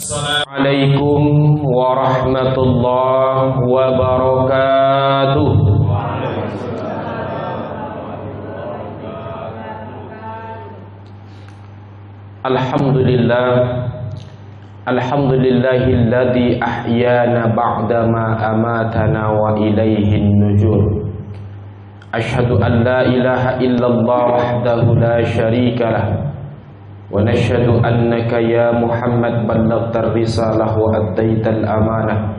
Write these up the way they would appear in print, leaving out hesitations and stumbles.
Assalamualaikum warahmatullahi wabarakatuh. Alhamdulillah, alhamdulillahilladzi ahyana ba'dama amatana wa ilaihin nujur. Asyhadu an la ilaha illallah wahdahu la syarikalah wa nashhadu annaka ya Muhammad ballaghtar risalah wa addaital amanah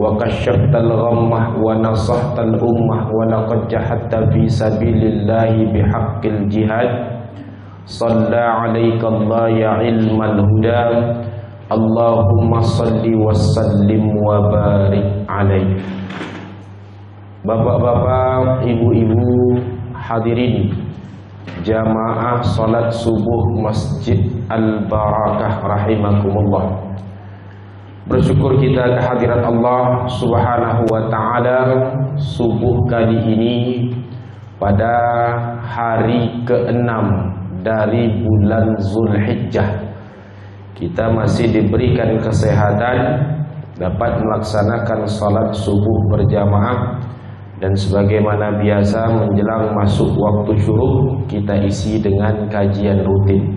wa kasyaftal ghammah wa nasahtal ummah wa laqad jahadta fi sabilillahi bihaqqil jihad. Shalla 'alaika Allah ya ilmal huda. Allahumma salli wa sallim wa barik 'alaik. Bapak-bapak, ibu-ibu, hadirin jamaah salat subuh Masjid Al-Barakah rahimakumullah. Bersyukur kita kehadirat Allah Subhanahu wa taala subuh kali ini pada hari ke-6 dari bulan Zulhijjah. Kita masih diberikan kesehatan dapat melaksanakan salat subuh berjamaah. Dan sebagaimana biasa menjelang masuk waktu syuruk kita isi dengan kajian rutin.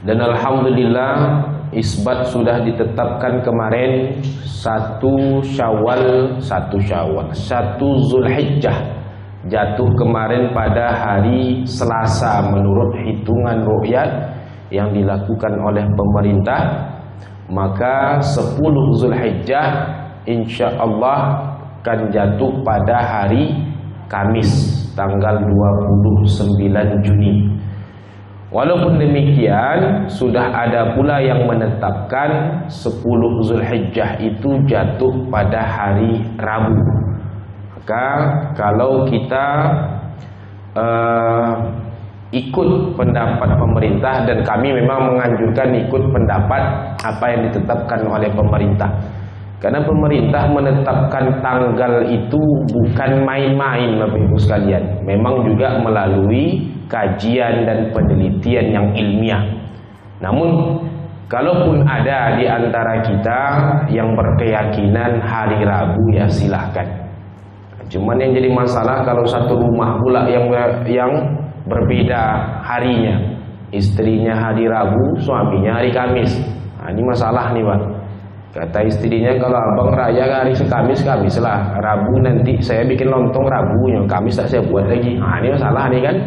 Dan alhamdulillah isbat sudah ditetapkan kemarin 1 Zulhijjah jatuh kemarin pada hari Selasa menurut hitungan ru'yat yang dilakukan oleh pemerintah. Maka 10 Zulhijjah insyaallah akan jatuh pada hari Kamis tanggal 29 Juni. Walaupun demikian sudah ada pula yang menetapkan 10 Zulhijjah itu jatuh pada hari Rabu. Maka kalau kita ikut pendapat pemerintah, dan kami memang menganjurkan ikut pendapat apa yang ditetapkan oleh pemerintah. Karena pemerintah menetapkan tanggal itu bukan main-main Bapak Ibu sekalian. Memang juga melalui kajian dan penelitian yang ilmiah. Namun kalaupun ada di antara kita yang berkeyakinan hari Rabu, ya silahkan. Cuman yang jadi masalah kalau satu rumah pula yang berbeda harinya. Istrinya hari Rabu, suaminya hari Kamis. Nah, ini masalah nih Pak. Kata istrinya, kalau abang raya hari Kamis lah, Rabu nanti saya bikin lontong Rabunya, Kamis tak saya buat lagi. Nah ini masalah nih kan.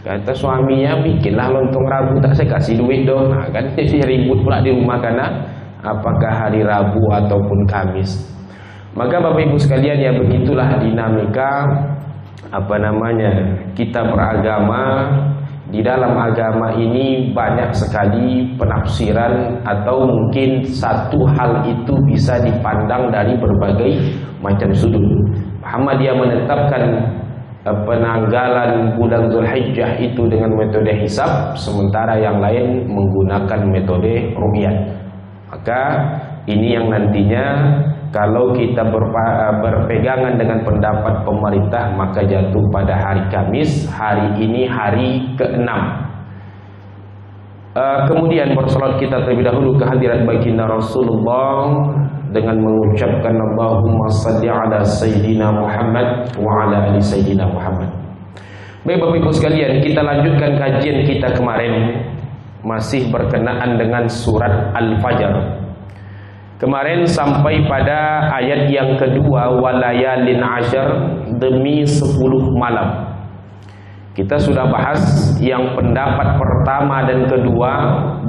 Kata suaminya, bikinlah lontong Rabu, tak saya kasih duit dong. Nah kan jadi ribut pula di rumah karena apakah hari Rabu ataupun Kamis. Maka Bapak Ibu sekalian, ya begitulah dinamika kita beragama. Di dalam agama ini banyak sekali penafsiran, atau mungkin satu hal itu bisa dipandang dari berbagai macam sudut. Muhammadiyah menetapkan penanggalan bulan Zulhijjah itu dengan metode hisab, sementara yang lain menggunakan metode ru'yat. Maka ini yang nantinya kalau kita berpegangan dengan pendapat pemerintah, maka jatuh pada hari Kamis. Hari ini hari ke-6. Kemudian bersolat kita terlebih dahulu kehadirat baginda Rasulullah dengan mengucapkan Allahumma salli ala Sayyidina Muhammad wa ala ali Sayyidina Muhammad. Baik Bapak Ibu sekalian, kita lanjutkan kajian kita kemarin, masih berkenaan dengan surat Al-Fajr. Kemarin sampai pada ayat yang kedua, walayalin asyar, demi 10 malam. Kita sudah bahas yang pendapat pertama dan kedua,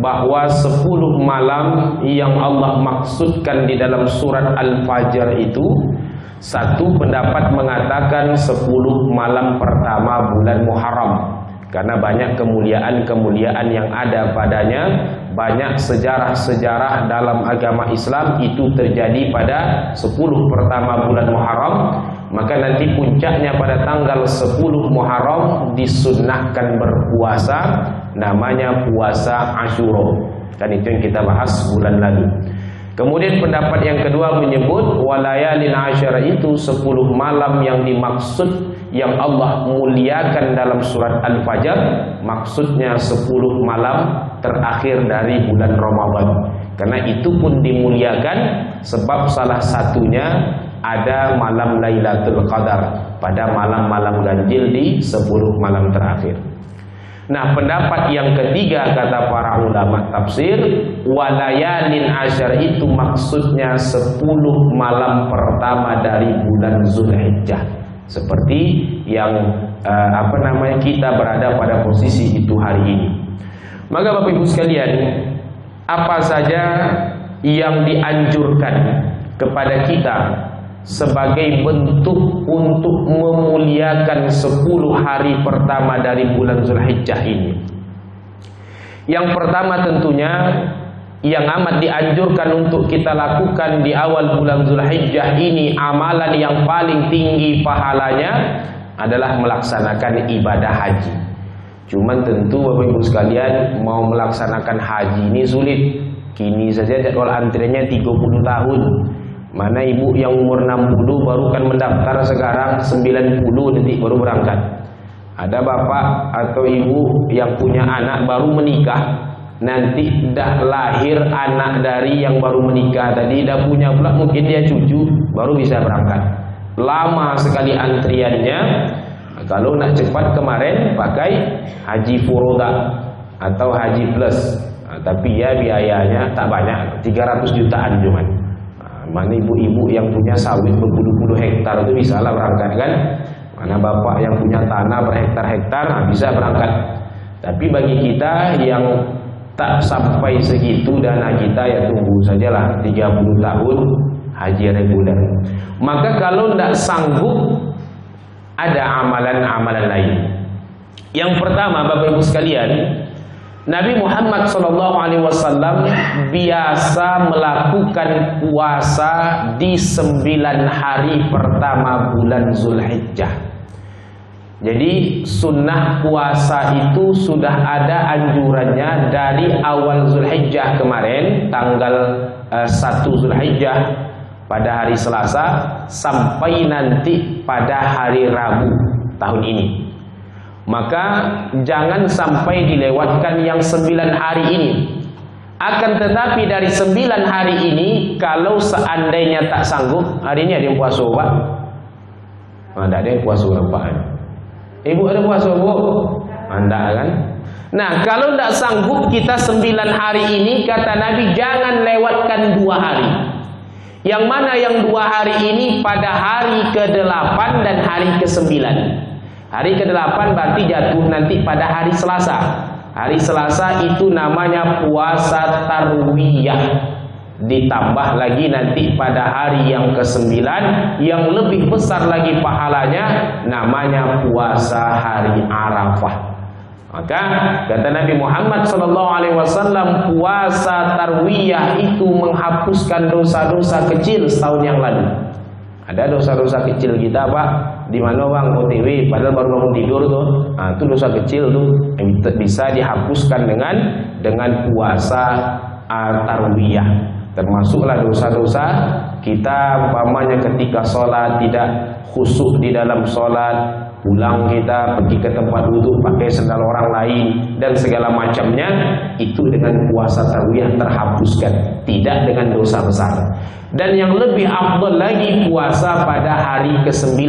bahwa 10 malam yang Allah maksudkan di dalam surat Al-Fajr itu, satu pendapat mengatakan 10 malam pertama bulan Muharram, karena banyak kemuliaan-kemuliaan yang ada padanya. Banyak sejarah-sejarah dalam agama Islam itu terjadi pada 10 pertama bulan Muharram. Maka nanti puncaknya pada tanggal 10 Muharram disunnahkan berpuasa, namanya puasa Asyura. Kan itu yang kita bahas bulan lalu. Kemudian pendapat yang kedua menyebut walayalin asyara itu 10 malam yang dimaksud, yang Allah muliakan dalam surat Al-Fajr, maksudnya 10 malam terakhir dari bulan Ramadan. Karena itu pun dimuliakan sebab salah satunya ada malam Lailatul Qadar, pada malam-malam ganjil di 10 malam terakhir. Nah, pendapat yang ketiga kata para ulama tafsir, walayalin asyar itu maksudnya 10 malam pertama dari bulan Zulhijjah. Seperti yang kita berada pada posisi itu hari ini. Maka Bapak Ibu sekalian, apa saja yang dianjurkan kepada kita sebagai bentuk untuk memuliakan 10 hari pertama dari bulan Zulhijjah ini? Yang pertama tentunya yang amat dianjurkan untuk kita lakukan di awal bulan Zulhijjah ini, amalan yang paling tinggi pahalanya adalah melaksanakan ibadah haji. Cuman tentu Bapak Ibu sekalian, mau melaksanakan haji ini sulit. Kini saja jadwal antriannya 30 tahun. Mana ibu yang umur 60 baru kan mendaftar sekarang, 90 nanti baru berangkat. Ada bapak atau ibu yang punya anak baru menikah, nanti dah lahir anak dari yang baru menikah tadi, dah punya pula mungkin dia cucu, baru bisa berangkat. Lama sekali antriannya. Kalau nak cepat kemarin pakai haji furoda atau haji plus, tapi ya biayanya tak banyak, 300 jutaan cuman. Mana ibu-ibu yang punya sawit berpuluh-puluh hektar itu bisa lah berangkat kan. Mana bapak yang punya tanah berhektar-hektar bisa berangkat. Tapi bagi kita yang tak sampai segitu dana kita, ya tunggu sajalah 30 tahun haji reguler. Maka kalau tidak sanggup, ada amalan-amalan lain. Yang pertama Bapak Ibu sekalian, Nabi Muhammad SAW biasa melakukan puasa di 9 hari pertama bulan Zulhijjah. Jadi sunnah puasa itu sudah ada anjurannya dari awal Zulhijjah kemarin, tanggal 1 Zulhijjah pada hari Selasa, sampai nanti pada hari Rabu tahun ini. Maka jangan sampai dilewatkan yang 9 hari ini. Akan tetapi dari 9 hari ini, kalau seandainya tak sanggup, hari ini ada yang puasa Pak? Ada yang puasa berapa? Ibu ada puasa Bu? Anda kan? Nah, kalau tidak sanggup kita 9 hari ini, kata Nabi jangan lewatkan 2 hari. Yang mana yang 2 hari ini pada hari ke-8 dan hari ke-9. Hari ke-8 berarti jatuh nanti pada hari Selasa. Hari Selasa itu namanya puasa tarwiyah. Ditambah lagi nanti pada hari yang ke-9 yang lebih besar lagi pahalanya, namanya puasa hari Arafah. Maka kata Nabi Muhammad SAW, puasa tarwiyah itu menghapuskan dosa-dosa kecil setahun yang lalu. Ada dosa-dosa kecil kita Pak, di mana Bang OTW padahal baru bangun tidur tuh. Nah, itu dosa kecil tuh bisa dihapuskan dengan puasa tarwiyah. Termasuklah dosa-dosa kita umpamanya ketika sholat tidak khusyuk di dalam sholat, pulang kita pergi ke tempat wudhu pakai sendal orang lain dan segala macamnya, itu dengan puasa tarwiyah terhapuskan, tidak dengan dosa besar. Dan yang lebih afdal lagi puasa pada hari ke-9,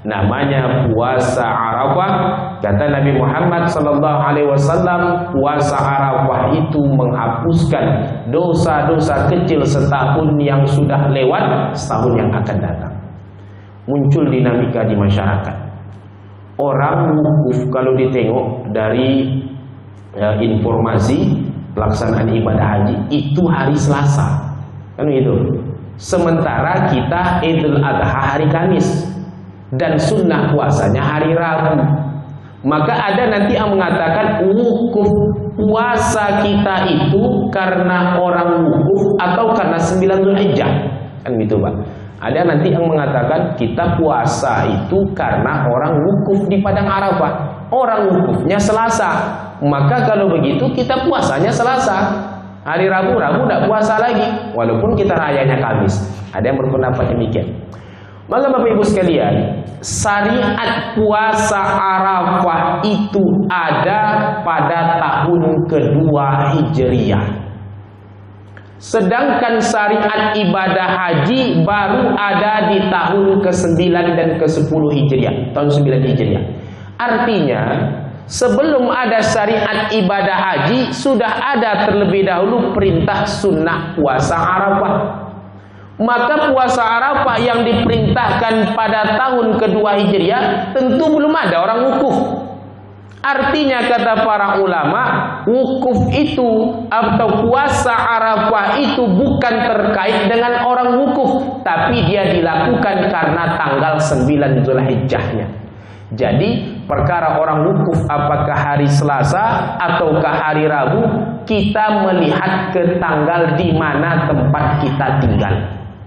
namanya puasa Arafah. Kata Nabi Muhammad SAW, puasa Arafah itu menghapuskan dosa-dosa kecil setahun yang sudah lewat, setahun yang akan datang. Muncul dinamika di masyarakat. Orang wukuf kalau ditengok dari informasi pelaksanaan ibadah haji itu hari Selasa, kan gitu. Sementara kita Idul Adha hari Kamis dan sunnah puasanya hari Rabu. Maka ada nanti yang mengatakan wukuf puasa kita itu karena orang wukuf atau karena 9 Zulhijjah, kan gitu Pak. Ada nanti yang mengatakan kita puasa itu karena orang wukuf di Padang Arafah. Orang wukufnya Selasa. Maka kalau begitu kita puasanya Selasa. Hari Rabu tidak puasa lagi, walaupun kita rayanya Kamis. Ada yang berpendapat demikian. Maka Bapak Ibu sekalian, syariat puasa Arafah itu ada pada tahun kedua Hijriyah. Sedangkan syariat ibadah haji baru ada di tahun ke-9 dan ke-10 Hijriah, tahun 9 Hijriah. Artinya, sebelum ada syariat ibadah haji, sudah ada terlebih dahulu perintah sunnah puasa Arafah. Maka puasa Arafah yang diperintahkan pada tahun kedua Hijriah tentu belum ada orang wukuf. Artinya kata para ulama, wukuf itu atau puasa Arafah itu bukan terkait dengan orang wukuf, tapi dia dilakukan karena tanggal 9 Zulhijjahnya. Jadi perkara orang wukuf apakah hari Selasa ataukah hari Rabu, kita melihat ke tanggal di mana tempat kita tinggal.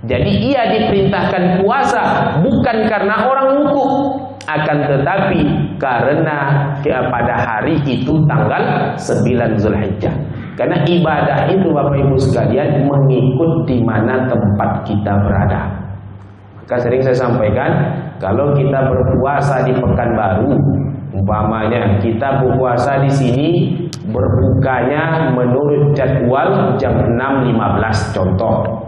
Jadi ia diperintahkan puasa bukan karena orang wukuf, akan tetapi karena pada hari itu tanggal 9 Zulhijjah. Karena ibadah itu Bapak Ibu sekalian mengikut di mana tempat kita berada. Maka sering saya sampaikan, kalau kita berpuasa di Pekanbaru, umpamanya kita berpuasa di sini, berbukanya menurut jadwal jam 6.15 contoh.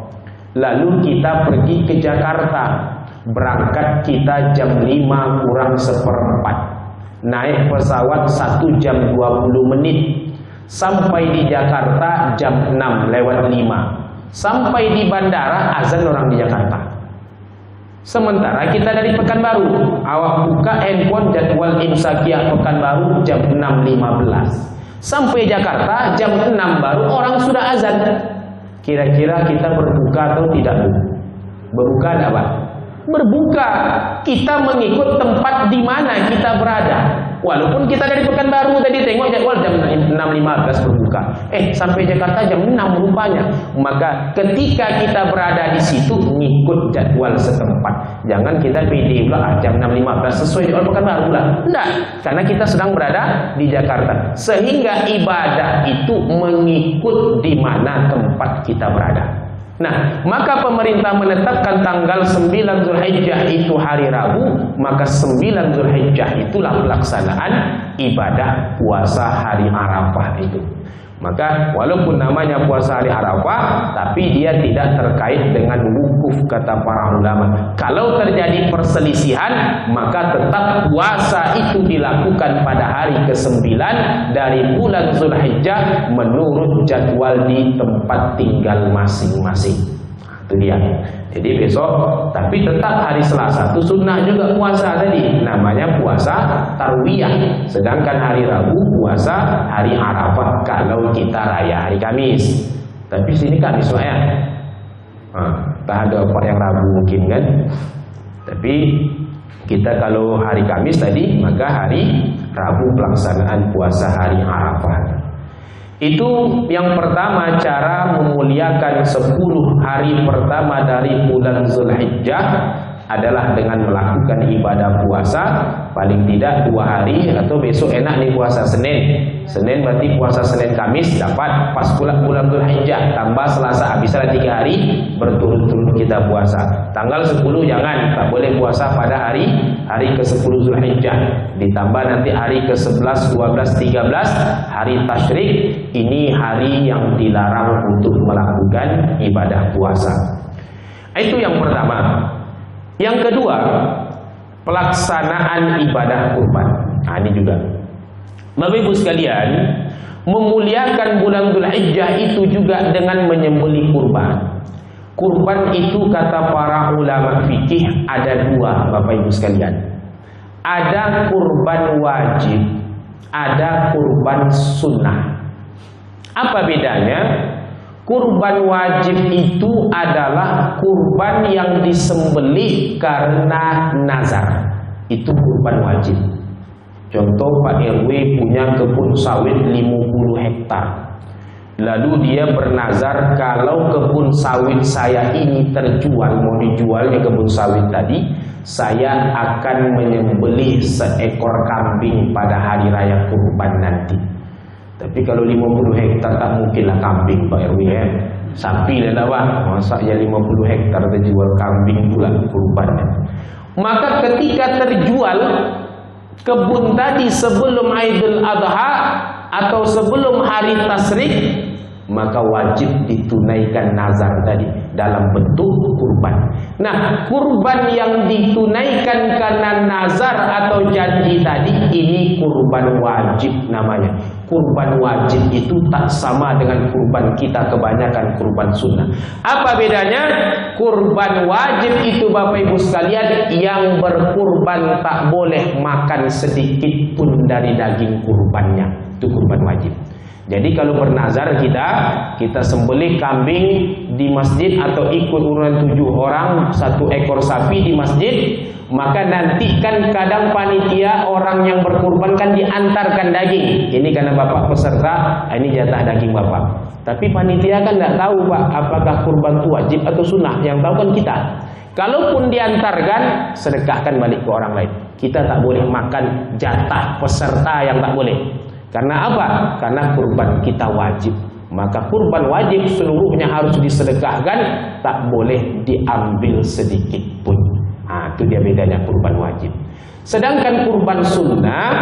Lalu kita pergi ke Jakarta, berangkat kita jam 5 kurang seperempat, naik pesawat 1 jam 20 menit, sampai di Jakarta jam 6 lewat 5, sampai di bandara azan orang di Jakarta. Sementara kita dari Pekanbaru, awak buka handphone jadwal imsakiyah Pekanbaru jam 6.15, sampai Jakarta jam 6 baru orang sudah azan. Kira-kira kita berbuka atau tidak? Berbuka ada apa? Berbuka. Kita mengikut tempat di mana kita berada. Walaupun kita dari Pekanbaru tadi tengok jadwal jam 6.15 berbuka. Sampai Jakarta jam 6 rupanya. Maka ketika kita berada di situ ngikut jadwal setempat. Jangan kita pede pula jam 6.15 sesuai jadwal Pekanbaru lah. Enggak, karena kita sedang berada di Jakarta. Sehingga ibadah itu mengikut di mana tempat kita berada. Nah, maka pemerintah menetapkan tanggal 9 Zulhijjah itu hari Rabu, maka 9 Zulhijjah itulah pelaksanaan ibadah puasa hari Arafah itu. Maka walaupun namanya puasa hari Arafah, tapi dia tidak terkait dengan wukuf kata para ulama. Kalau terjadi perselisihan, maka tetap puasa itu dilakukan pada hari ke-9 dari bulan Zulhijjah menurut jadwal di tempat tinggal masing-masing. Itu dia. Jadi besok, tapi tetap hari Selasa itu sunnah juga puasa tadi, namanya puasa tarwiyah. Sedangkan hari Rabu puasa hari Arafah kalau kita raya hari Kamis. Tapi sini Kamis ya. Tak ada apa yang Rabu mungkin kan. Tapi kita kalau hari Kamis tadi, maka hari Rabu pelaksanaan puasa hari Arafah. Itu yang pertama, cara memuliakan 10 hari pertama dari bulan Zulhijjah adalah dengan melakukan ibadah puasa paling tidak 2 hari, atau besok enak nih puasa Senin berarti puasa Senin Kamis dapat pas pula bulan Zulhijjah, tambah Selasa, habislah 3 hari berturut-turut kita puasa. Tanggal 10 jangan, tak boleh puasa pada hari ke-10 Zulhijjah, ditambah nanti hari ke-11, 12, 13 hari tasyrik, ini hari yang dilarang untuk melakukan ibadah puasa. Itu yang pertama. Yang kedua, pelaksanaan ibadah kurban. Ini juga, Bapak Ibu sekalian, memuliakan bulan Dzulhijjah itu juga dengan menyembelih kurban. Kurban itu kata para ulama fikih ada 2, Bapak Ibu sekalian. Ada kurban wajib, ada kurban sunnah. Apa bedanya? Kurban wajib itu adalah kurban yang disembelih karena nazar. Itu kurban wajib. Contoh Pak RW punya kebun sawit 50 hektar. Lalu dia bernazar, kalau kebun sawit saya ini terjual, mau dijualnya kebun sawit tadi, saya akan menyembelih seekor kambing pada hari raya kurban nanti. Tapi kalau 50 hektar tak mungkinlah kambing Pak RW ya. Sapi lah Pak. Masa ya 50 hektar terjual kambing pula kurbannya. Maka ketika terjual kebun tadi sebelum Idul Adha atau sebelum hari tasyrik, maka wajib ditunaikan nazar tadi dalam bentuk kurban. Nah, kurban yang ditunaikan karena nazar atau janji tadi, ini kurban wajib namanya. Kurban wajib itu tak sama dengan kurban kita kebanyakan kurban sunnah. Apa bedanya? Kurban wajib itu Bapak Ibu sekalian, yang berkurban tak boleh makan sedikit pun dari daging kurbannya. Itu kurban wajib. Jadi kalau bernazar kita sembelih kambing di masjid atau ikut urunan 7 orang 1 ekor sapi di masjid, maka nanti kan kadang panitia orang yang berkurban kan diantarkan daging. Ini karena bapak peserta, ini jatah daging bapak. Tapi panitia kan tidak tahu Pak, apakah kurban itu wajib atau sunnah. Yang tahu kan kita. Kalaupun diantarkan, sedekahkan balik ke orang lain. Kita tak boleh makan jatah peserta yang tak boleh. Karena apa? Karena kurban kita wajib. Maka kurban wajib seluruhnya harus disedekahkan, tak boleh diambil sedikit pun. Itu dia bedanya kurban wajib. Sedangkan kurban sunnah,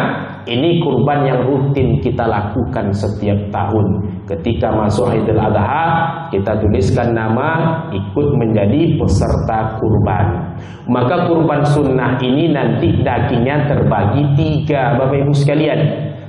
ini kurban yang rutin kita lakukan setiap tahun. Ketika masuk Idul Adha, kita tuliskan nama, ikut menjadi peserta kurban. Maka kurban sunnah ini nanti dagingnya terbagi 3 Bapak Ibu sekalian.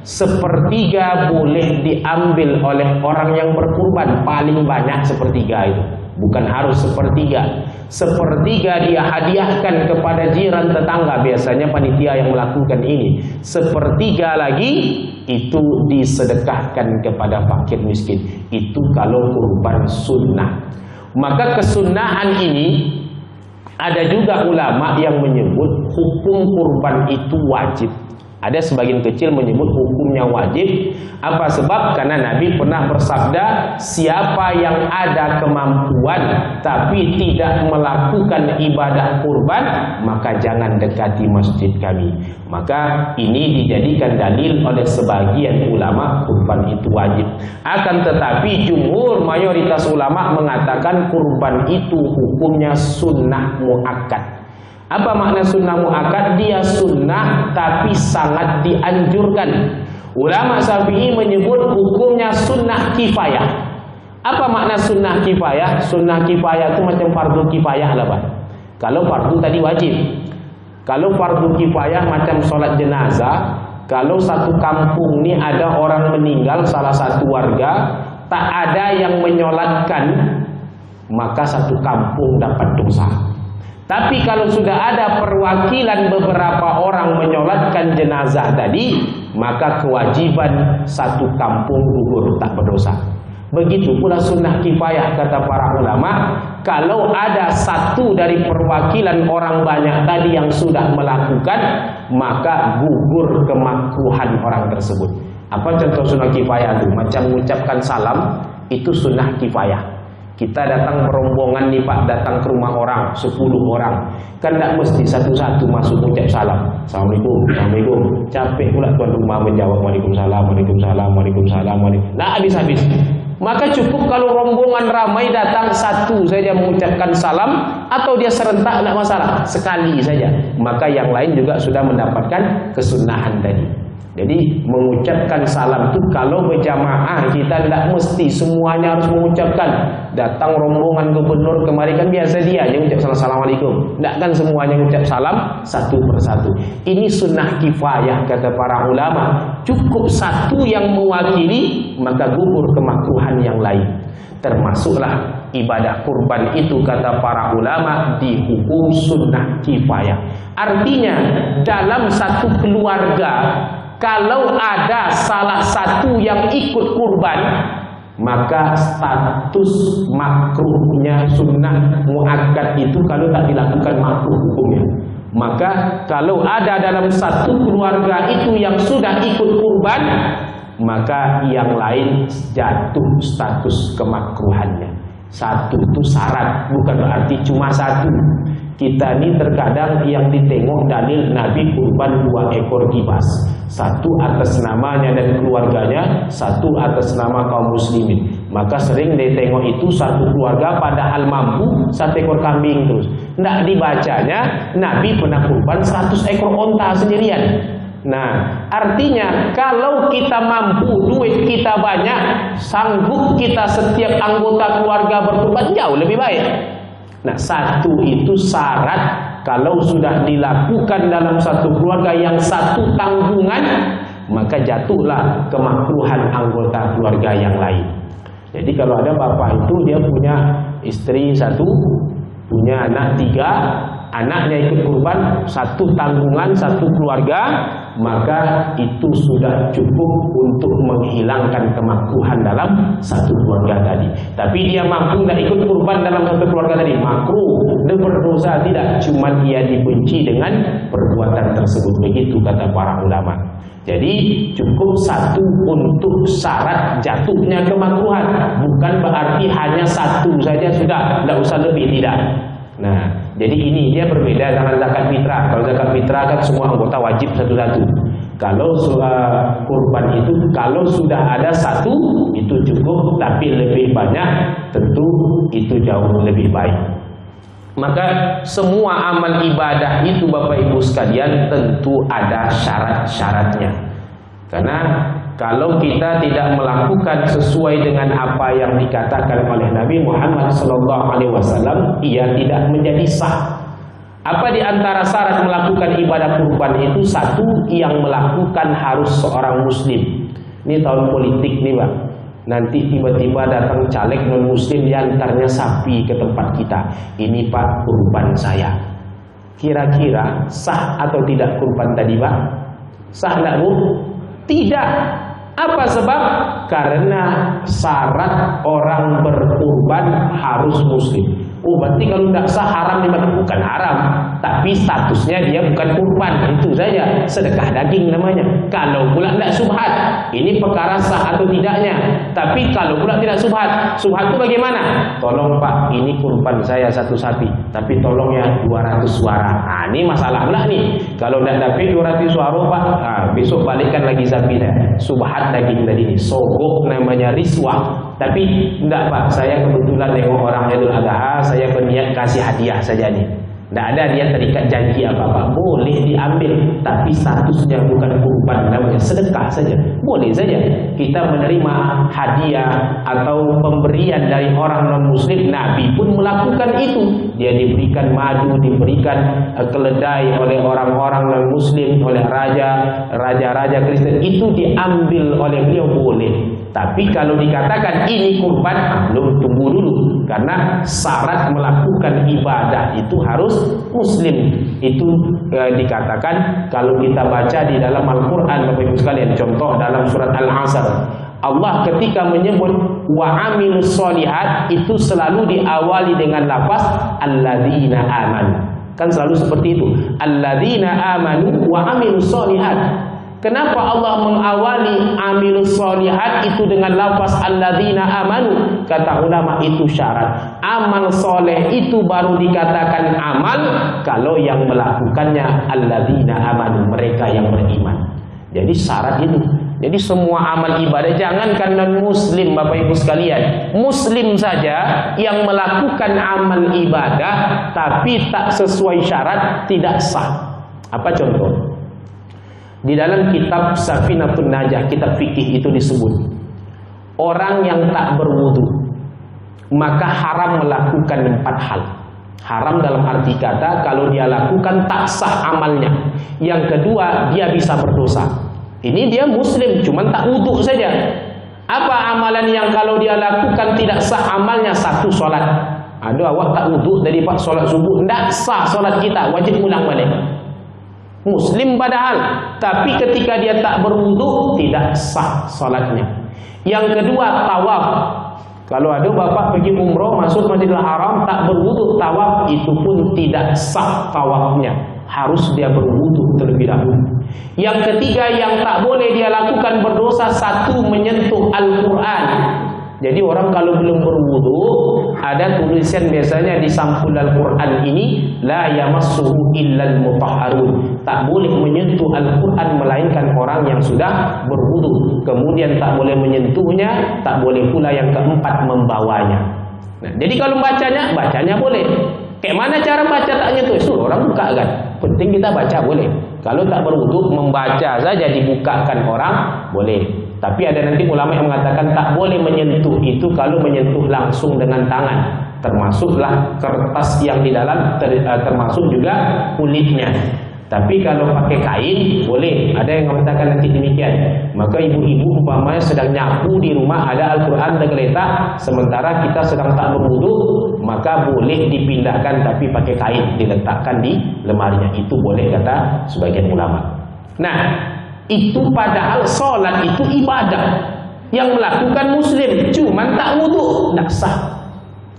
1/3 boleh diambil oleh orang yang berkurban, paling banyak 1/3 itu. Bukan harus 1/3. 1/3 dia hadiahkan kepada jiran tetangga, biasanya panitia yang melakukan ini. 1/3 lagi itu disedekahkan kepada fakir miskin. Itu kalau kurban sunnah. Maka kesunnahan ini, ada juga ulama yang menyebut hukum kurban itu wajib. Ada sebagian kecil menyebut hukumnya wajib. Apa sebab? Karena Nabi pernah bersabda, siapa yang ada kemampuan tapi tidak melakukan ibadah kurban, maka jangan dekati masjid kami. Maka ini dijadikan dalil oleh sebagian ulama kurban itu wajib. Akan tetapi jumhur mayoritas ulama mengatakan kurban itu hukumnya sunnah muakkad. Apa makna sunnah muakkad? Dia sunnah tapi sangat dianjurkan. Ulama Syafi'i menyebut hukumnya sunnah kifayah. Apa makna sunnah kifayah? Sunnah kifayah itu macam fardu kifayah lah Pak. Kalau fardu tadi wajib. Kalau fardu kifayah macam sholat jenazah. Kalau satu kampung ini ada orang meninggal, salah satu warga, tak ada yang menyolatkan, maka satu kampung dapat dosa. Tapi kalau sudah ada perwakilan beberapa orang menyolatkan jenazah tadi, maka kewajiban satu kampung gugur, tak berdosa. Begitu pula sunnah kifayah, kata para ulama, kalau ada satu dari perwakilan orang banyak tadi yang sudah melakukan, maka gugur kemakruhan orang tersebut. Apa contoh sunnah kifayah itu? Macam mengucapkan salam, itu sunnah kifayah. Kita datang berombongan nih Pak, datang ke rumah orang 10 orang, kan tidak mesti satu-satu masuk mengucap salam. Assalamualaikum, assalamualaikum. Capek pula tuan rumah menjawab waalaikumsalam, waalaikumsalam, waalaikumsalam, waalaikumsalam. Nah, habis-habis. Maka cukup kalau rombongan ramai datang satu saja mengucapkan salam, atau dia serentak tidak masalah, sekali saja. Maka yang lain juga sudah mendapatkan kesunahan tadi. Jadi mengucapkan salam itu kalau berjamaah, kita tidak mesti semuanya harus mengucapkan. Datang rombongan gubernur kemari kan biasa dia yang ucap assalamualaikum. Tidak kan semuanya mengucap salam satu persatu. Ini sunnah kifayah kata para ulama. Cukup satu yang mewakili, maka gugur kemakruhan yang lain. Termasuklah ibadah kurban itu kata para ulama dihukum sunnah kifayah. Artinya dalam satu keluarga, kalau ada salah satu yang ikut kurban, maka status makruhnya sunnah muakkad itu kalau tak dilakukan makruh hukumnya. Maka kalau ada dalam satu keluarga itu yang sudah ikut kurban, maka yang lain jatuh status kemakruhannya. Satu itu syarat, bukan berarti cuma satu. Kita ini terkadang yang ditengok dalil Nabi kurban 2 ekor kibas, satu atas namanya dan keluarganya, satu atas nama kaum muslimin. Maka sering ditengok itu satu keluarga padahal mampu 1 ekor kambing terus. Tidak dibacanya Nabi pernah kurban 100 ekor onta sendirian. Nah, artinya kalau kita mampu, duit kita kita banyak, sanggup kita setiap anggota keluarga berkorban, jauh lebih baik. Nah, satu itu syarat kalau sudah dilakukan dalam satu keluarga yang satu tanggungan, maka jatuhlah kemakruhan anggota keluarga yang lain. Jadi kalau ada bapak itu dia punya istri satu, punya anak tiga, anaknya ikut kurban, satu tanggungan, satu keluarga, maka itu sudah cukup untuk menghilangkan kemakruhan dalam satu keluarga tadi. Tapi dia mampu tidak ikut kurban dalam satu keluarga tadi, makruh, dia berdosa tidak, cuma dia dibenci dengan perbuatan tersebut. Begitu kata para ulama. Jadi cukup satu untuk syarat jatuhnya kemakruhan, bukan berarti hanya satu saja sudah, tidak usah lebih, tidak. Nah, jadi ini dia berbeda dengan zakat fitrah. Kalau zakat fitrah kan semua anggota wajib satu-satu. Kalau kurban itu kalau sudah ada satu itu cukup, tapi lebih banyak tentu itu jauh lebih baik. Maka semua amal ibadah itu Bapak Ibu sekalian tentu ada syarat-syaratnya. Karena kalau kita tidak melakukan sesuai dengan apa yang dikatakan oleh Nabi Muhammad SAW, ia tidak menjadi sah. Apa di antara syarat melakukan ibadah kurban itu? Satu, yang melakukan harus seorang muslim. Ini tahun politik nih Pak. Nanti tiba-tiba datang caleg non-muslim yang antarnya sapi ke tempat kita. Ini Pak kurban saya. Kira-kira sah atau tidak kurban tadi Pak? Sah tidak Bu? Tidak. Apa sebab? Karena syarat orang berkurban harus muslim. Oh, berarti kalau tidak sah haram, bukan haram, tapi statusnya dia bukan kurban, itu saja, sedekah daging namanya. Kalau pula tidak subhat, ini perkara sah atau tidaknya. Tapi kalau pula tidak subhat, subhat itu bagaimana? Tolong Pak, ini kurban saya satu sapi, tapi tolong ya 200 suara. Nah, ini masalah pula nih. Kalau tidak dapat 200 suara Pak, besok balikkan lagi sapi saya. Subhat daging tadi ini, sogok namanya, riswah. Tapi enggak Pak, saya kebetulan nengok orang Idul Adha, saya berniat kasih hadiah saja nih. Tidak ada dia terikat janji apa-apa. Boleh diambil, tapi statusnya bukan kurban, namanya sedekah saja. Boleh saja kita menerima hadiah atau pemberian dari orang non-muslim. Nabi pun melakukan itu. Dia diberikan madu, diberikan keledai oleh orang-orang non-muslim, oleh raja-raja Kristen. Itu diambil oleh beliau, boleh. Tapi kalau dikatakan ini kurban, belum, tunggu dulu. Karena syarat melakukan ibadah itu harus muslim. Itu dikatakan kalau kita baca di dalam Al-Quran Bapak Ibu sekalian. Contoh dalam surat Al-Asr, Allah ketika menyebut wa amilus sholihat itu selalu diawali dengan lafaz alladzina amanu. Kan selalu seperti itu, alladzina amanu wa amilus sholihat. Kenapa Allah mengawali amilus sholihat itu dengan lafaz alladzina amanu? Kata ulama itu syarat. Amal soleh itu baru dikatakan amal kalau yang melakukannya alladzina amanu, mereka yang beriman. Jadi syarat itu. Jadi semua amal ibadah, jangankan non-muslim Bapak Ibu sekalian, muslim saja yang melakukan amal ibadah tapi tak sesuai syarat tidak sah. Apa contoh? Di dalam kitab Safinatun Najah, kitab fikih itu disebut orang yang tak berwudu maka haram melakukan 4 hal. Haram dalam arti kata kalau dia lakukan tak sah amalnya. Yang kedua, dia bisa berdosa. Ini dia muslim cuman tak wudu saja. Apa amalan yang kalau dia lakukan tidak sah amalnya? 1, sholat. Ada awak tak wudu dari Pak sholat subuh, tidak sah sholat kita, wajib ulang balik. Muslim padahal, tapi ketika dia tak berwudu tidak sah salatnya. Yang kedua, tawaf. Kalau ada bapak pergi umroh masuk Masjidil Haram tak berwudu tawaf, itu pun tidak sah tawafnya. Harus dia berwudu terlebih dahulu. Yang ketiga yang tak boleh dia lakukan berdosa, 1, menyentuh Al-Quran. Jadi orang kalau belum berwudu, ada tulisan biasanya di sampul Al-Quran ini, la yamassuhu illal mutahharun. Tak boleh menyentuh Al-Quran melainkan orang yang sudah berwudu. Kemudian tak boleh menyentuhnya, tak boleh pula yang keempat membawanya. Nah, jadi kalau bacanya boleh. Kayak mana cara baca tak nyentuh? Suruh orang buka kan. Penting kita baca boleh. Kalau tak berwudu, membaca saja dibukakan orang boleh. Tapi ada nanti ulama yang mengatakan tak boleh menyentuh itu kalau menyentuh langsung dengan tangan, termasuklah kertas yang di dalam, termasuk juga kulitnya. Tapi kalau pakai kain boleh. Ada yang mengatakan nanti demikian. Maka ibu-ibu umpamanya sedang nyapu di rumah, ada Al-Quran tergeletak, sementara kita sedang tak berwudu, maka boleh dipindahkan tapi pakai kain, diletakkan di lemarinya. Itu boleh kata sebagian ulama. Nah, itu padahal sholat itu ibadah yang melakukan muslim, cuman tak wudu, tak sah.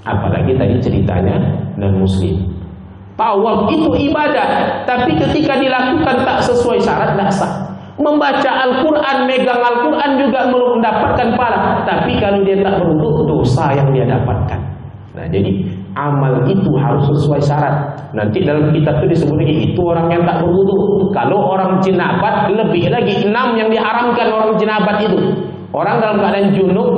Apalagi tadi ceritanya non muslim. Tawaf itu ibadah, tapi ketika dilakukan tak sesuai syarat, tak sah. Membaca Al-Quran, megang Al-Quran juga belum mendapatkan pahala, tapi kalau dia tak berwudu, dosa yang dia dapatkan. Nah, jadi amal itu harus sesuai syarat. Nanti dalam kitab itu disebut lagi, itu orang yang tak berwudu. Kalau orang jenabat, lebih lagi 6 yang diharamkan orang jenabat itu. Orang dalam keadaan junub,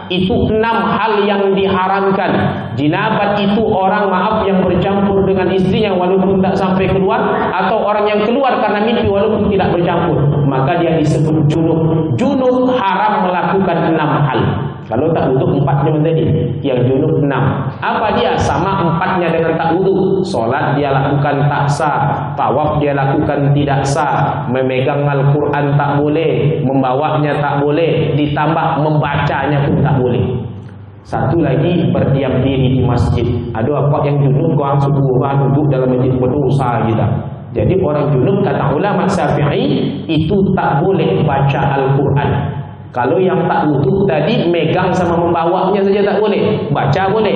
itu 6 hal yang diharamkan. Jenabat itu orang, maaf, yang bercampur dengan istrinya walaupun tak sampai keluar, atau orang yang keluar karena mimpi walaupun tidak bercampur, maka dia disebut junub. Junub haram melakukan 6 hal. Kalau tak wudu 4 tadi, yang junub 6. Apa dia? Sama 4-nya dengan tak wudu. Solat dia lakukan tak sah, tawaf dia lakukan tidak sah, memegang Al-Quran tak boleh, membawanya tak boleh, ditambah membacanya pun tak boleh. Satu lagi, berdiam diri di masjid. Ada apa yang junub kau subuh duduk dalam masjid, berdosa kita. Jadi orang junub kata ulama Syafi'i itu tak boleh baca Al-Quran. Kalau yang tak wudu tadi megang sama membawanya saja tak boleh, baca boleh.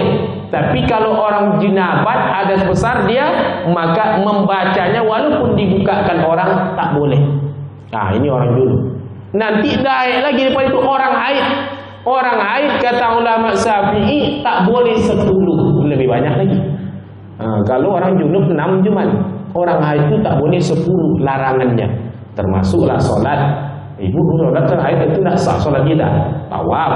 Tapi kalau orang jenabat hadas besar dia, maka membacanya walaupun dibukakan orang tak boleh. Nah, ini orang dulu. Nanti naik lagi daripada itu orang haid. Orang haid kata ulama Syafi'i tak boleh 10, lebih banyak lagi. Kalau orang junub 6 cuman. Orang haid itu tak boleh 10 larangannya. Termasuklah solat. Ibu sholat haid itu tidak sah sholat kita. Tawaf,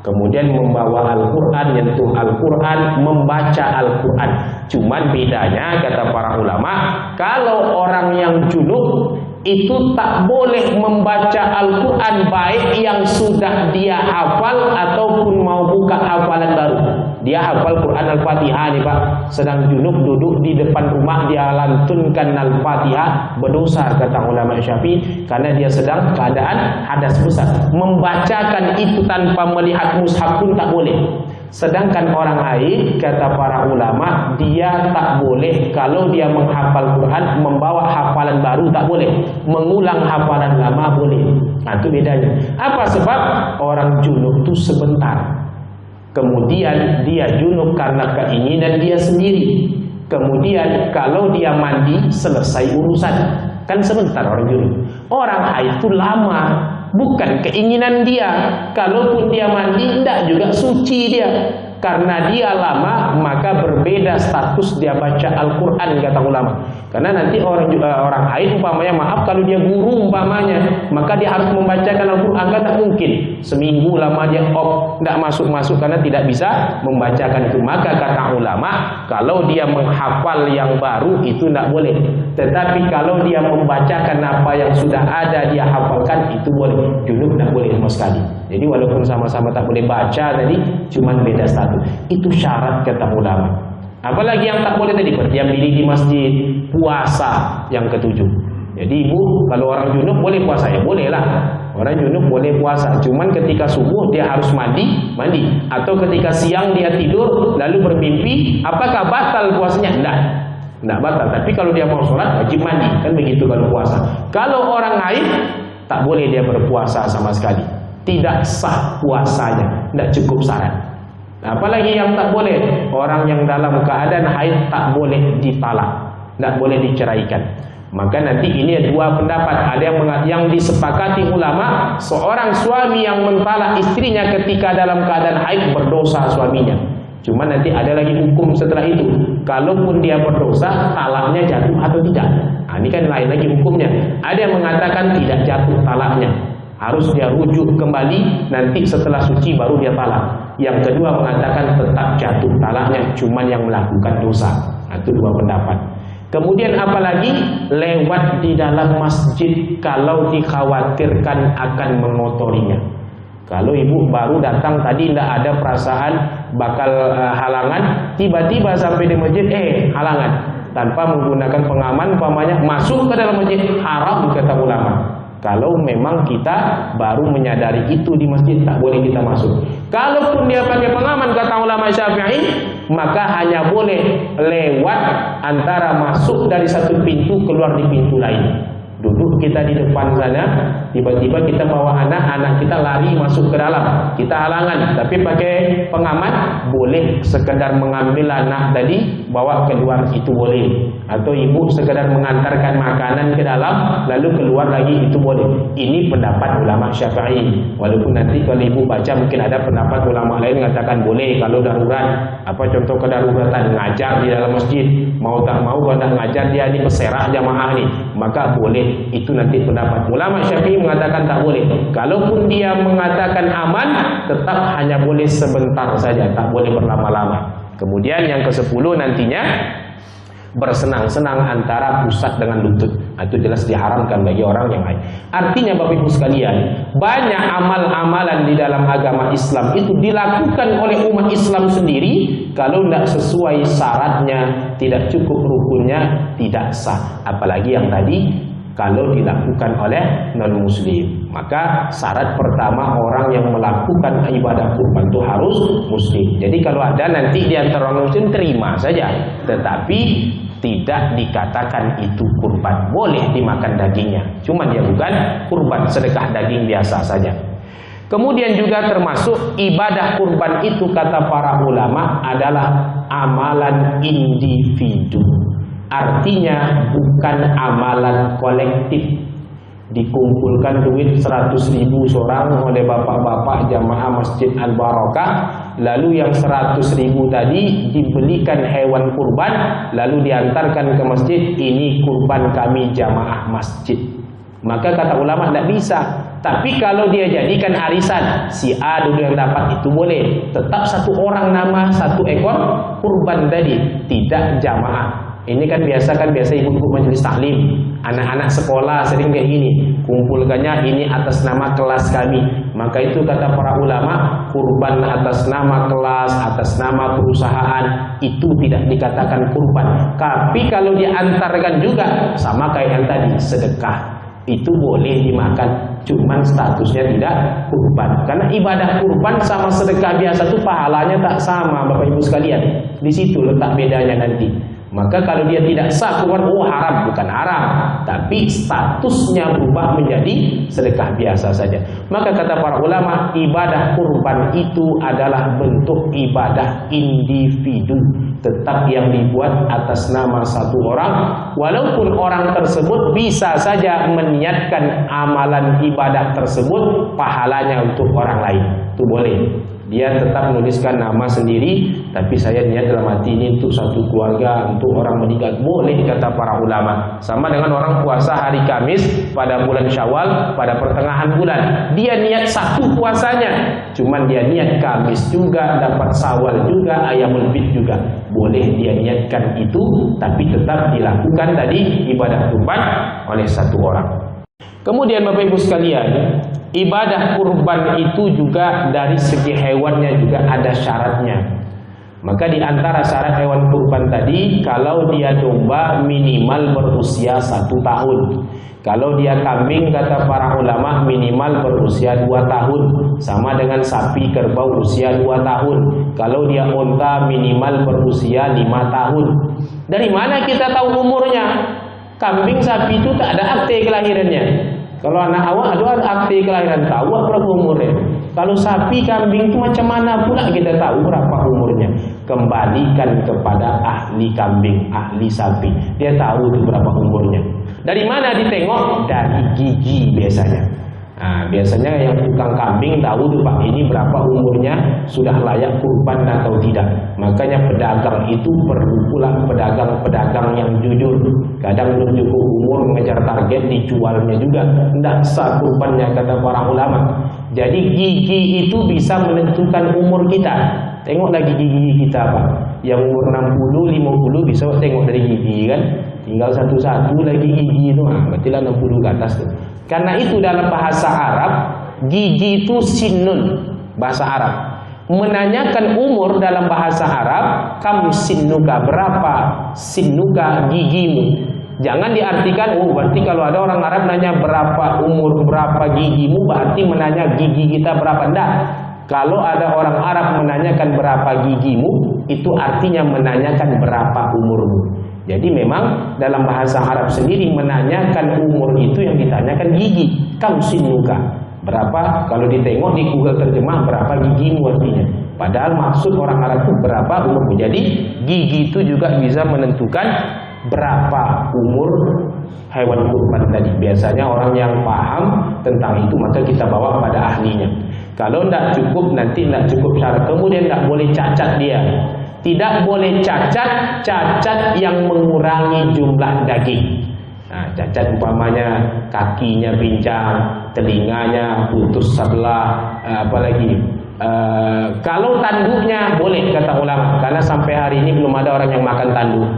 kemudian membawa Al-Quran, nyentuh Al-Quran, membaca Al-Quran. Cuman bedanya kata para ulama, kalau orang yang junub itu tak boleh membaca Al-Quran, baik yang sudah dia hafal ataupun mau buka hafalan baru. Dia hafal Quran Al-Fatihah nih Pak, sedang junub duduk di depan rumah, dia lantunkan Al-Fatihah, berdosa kata ulama Syafi'i, karena dia sedang keadaan hadas besar. Membacakan itu tanpa melihat mushaf pun tak boleh. Sedangkan orang haid kata para ulama, dia tak boleh kalau dia menghafal Quran, membawa hafalan baru tak boleh, mengulang hafalan lama boleh. Nah, itu bedanya. Apa sebab? Orang junub itu sebentar. Kemudian dia junub karena keinginan dia sendiri. Kemudian kalau dia mandi selesai urusan. Kan sebentar orang junub. Orang haid itu lama, bukan keinginan dia. Kalaupun dia mandi tidak juga suci dia. Karena dia lama, maka berbeda status dia baca Al-Quran kata ulama. Karena nanti orang haid umpamanya, maaf, kalau dia guru umpamanya, maka dia harus membacakan Al-Quran, kan tak mungkin seminggu lama dia off, tidak masuk-masuk karena tidak bisa membacakan itu. Maka kata ulama, kalau dia menghafal yang baru itu tidak boleh. Tetapi kalau dia membacakan apa yang sudah ada dia hafalkan, itu boleh. Junub tidak boleh sama sekali. Jadi walaupun sama-sama tak boleh baca tadi, cuman beda status. Itu syarat kata ulama. Apalagi yang tak boleh tadi, berdiam diri di masjid, puasa yang ketujuh. Jadi ibu, kalau orang junub boleh puasa, ya boleh lah. Orang junub boleh puasa, cuman ketika subuh dia harus mandi, atau ketika siang dia tidur lalu bermimpi, apakah batal puasanya? Tidak batal. Tapi kalau dia mau sholat wajib mandi, kan begitu kalau puasa. Kalau orang haid tak boleh dia berpuasa sama sekali. Tidak sah puasanya, tidak cukup syarat. Apalagi yang tak boleh, orang yang dalam keadaan haid tak boleh ditalak, tidak boleh diceraikan. Maka nanti ini ada dua pendapat. Ada yang disepakati ulama, seorang suami yang mentalak istrinya ketika dalam keadaan haid berdosa suaminya. Cuma nanti ada lagi hukum setelah itu. Kalaupun dia berdosa, talaknya jatuh atau tidak. Nah, ini kan lain lagi hukumnya. Ada yang mengatakan tidak jatuh talaknya, harus dia rujuk kembali, nanti setelah suci baru dia talak. Yang kedua mengatakan tetap jatuh talaknya, cuman yang melakukan dosa. Itu dua pendapat. Kemudian apalagi lewat di dalam masjid kalau dikhawatirkan akan mengotorinya. Kalau ibu baru datang tadi tidak ada perasaan bakal halangan, tiba-tiba sampai di masjid halangan tanpa menggunakan pengaman, umpamanya masuk ke dalam masjid, haram kata ulama. Kalau memang kita baru menyadari itu di masjid, tak boleh kita masuk. Kalaupun dia pakai pengaman, kata ulama Syafi'i, maka hanya boleh lewat antara masuk dari satu pintu keluar di pintu lain. Duduk kita di depan sana, tiba-tiba kita bawa anak kita lari masuk ke dalam, kita halangan. Tapi pakai pengaman, boleh sekedar mengambil anak tadi, bawa keluar, itu boleh. Atau ibu sekedar mengantarkan makanan ke dalam, lalu keluar lagi, itu boleh. Ini pendapat ulama Syafi'i. Walaupun nanti kalau ibu baca mungkin ada pendapat ulama lain mengatakan boleh kalau darurat. Apa contoh kedaruratan, ngajar di dalam masjid, mau tak mau kalau nak ngajar dia ini berserah jamaah ni, maka boleh. Itu nanti pendapat ulama Syafi'i mengatakan tak boleh. Kalaupun dia mengatakan aman, tetap hanya boleh sebentar saja, tak boleh berlama-lama. Kemudian yang ke-10 nantinya bersenang-senang antara pusat dengan lutut. Itu jelas diharamkan bagi orang yang lain. Artinya Bapak Ibu sekalian, banyak amal-amalan di dalam agama Islam itu dilakukan oleh umat Islam sendiri, kalau tidak sesuai syaratnya, tidak cukup rukunnya, tidak sah. Apalagi yang tadi kalau dilakukan oleh non-muslim. Maka syarat pertama orang yang melakukan ibadah kurban itu harus muslim. Jadi kalau ada nanti di antara orang muslim terima saja, tetapi tidak dikatakan itu kurban. Boleh dimakan dagingnya, cuma dia bukan kurban, sedekah daging biasa saja. Kemudian juga termasuk ibadah kurban itu kata para ulama adalah amalan individu. Artinya bukan amalan kolektif. Dikumpulkan duit 100.000 seorang oleh bapak-bapak jamaah Masjid Al-Barakah, lalu yang 100.000 tadi dibelikan hewan kurban, lalu diantarkan ke masjid, ini kurban kami jamaah masjid. Maka kata ulama tidak bisa. Tapi kalau dia jadikan arisan, si A dulu yang dapat, itu boleh. Tetap satu orang nama satu ekor kurban tadi, tidak jamaah. Ini kan biasa ibu-ibu majelis taklim, anak-anak sekolah sering kayak gini, kumpulkannya ini atas nama kelas kami. Maka itu kata para ulama, kurban atas nama kelas, atas nama perusahaan, itu tidak dikatakan kurban. Tapi kalau diantarkan juga, sama kayak yang tadi, sedekah, itu boleh dimakan, cuman statusnya tidak kurban. Karena ibadah kurban sama sedekah biasa itu pahalanya tak sama Bapak Ibu sekalian. Di situ letak bedanya nanti. Maka kalau dia tidak sah kurban, haram, bukan haram, tapi statusnya berubah menjadi sedekah biasa saja. Maka kata para ulama, ibadah kurban itu adalah bentuk ibadah individu, tetap yang dibuat atas nama satu orang, walaupun orang tersebut bisa saja meniatkan amalan ibadah tersebut pahalanya untuk orang lain, itu boleh. Dia tetap menuliskan nama sendiri, tapi saya niat dalam hati ini untuk satu keluarga, untuk orang meninggal. Boleh kata para ulama. Sama dengan orang puasa hari Kamis pada bulan Syawal, pada pertengahan bulan. Dia niat satu puasanya, cuman dia niat Kamis juga, dapat Syawal juga, Ayamul Bid juga. Boleh dia niatkan itu, tapi tetap dilakukan tadi ibadah kurban oleh satu orang. Kemudian Bapak Ibu sekalian, ibadah kurban itu juga dari segi hewannya juga ada syaratnya. Maka di antara syarat hewan kurban tadi, kalau dia domba minimal berusia 1 tahun. Kalau dia kambing kata para ulama minimal berusia 2 tahun. Sama dengan sapi kerbau usia 2 tahun. Kalau dia unta minimal berusia 5 tahun. Dari mana kita tahu umurnya? Kambing sapi itu tak ada akte kelahirannya. Kalau anak awak ada akte kelahiran, tahu berapa umurnya. Kalau sapi kambing itu macam mana pula kita tahu berapa umurnya? Kembalikan kepada ahli kambing, ahli sapi. Dia tahu itu berapa umurnya. Dari mana ditengok? Dari gigi biasanya. Nah, biasanya yang tukang kambing tahu tuh Pak, ini berapa umurnya, sudah layak kurban atau tidak. Makanya pedagang itu perlu pula pedagang-pedagang yang jujur. Kadang belum cukup umur mengejar target, dijualnya juga tidak sah kurbannya kata para ulama. Jadi gigi itu bisa menentukan umur kita. Tengok lagi gigi kita Pak. Yang umur 60, 50 bisa tengok dari gigi kan. tinggal satu-satu lagi gigi itu, berarti lah 60 ke atas tuh. Karena itu dalam bahasa Arab, gigi itu sinnun, bahasa Arab. Menanyakan umur dalam bahasa Arab, kam sinnuka, berapa sinnuka, gigimu. Jangan diartikan, oh berarti kalau ada orang Arab nanya berapa umur, berapa gigimu, berarti menanya gigi kita berapa. Enggak. Kalau ada orang Arab menanyakan berapa gigimu, itu artinya menanyakan berapa umurmu. Jadi memang dalam bahasa Arab sendiri menanyakan umur itu yang ditanyakan gigi. Kam sinnuka, berapa? Kalau ditengok di Google terjemah berapa gigimu artinya. Padahal maksud orang Arab itu berapa umurmu. Jadi gigi itu juga bisa menentukan berapa umur hewan kurban tadi. Biasanya orang yang paham tentang itu maka kita bawa pada ahlinya. Kalau tidak cukup, nanti tidak cukup syarat, kemudian tidak boleh cacat dia. Tidak boleh cacat, cacat yang mengurangi jumlah daging. Nah, cacat umpamanya kakinya pincang, telinganya putus sebelah, apalagi kalau tanduknya boleh kata ulama, karena sampai hari ini belum ada orang yang makan tanduk.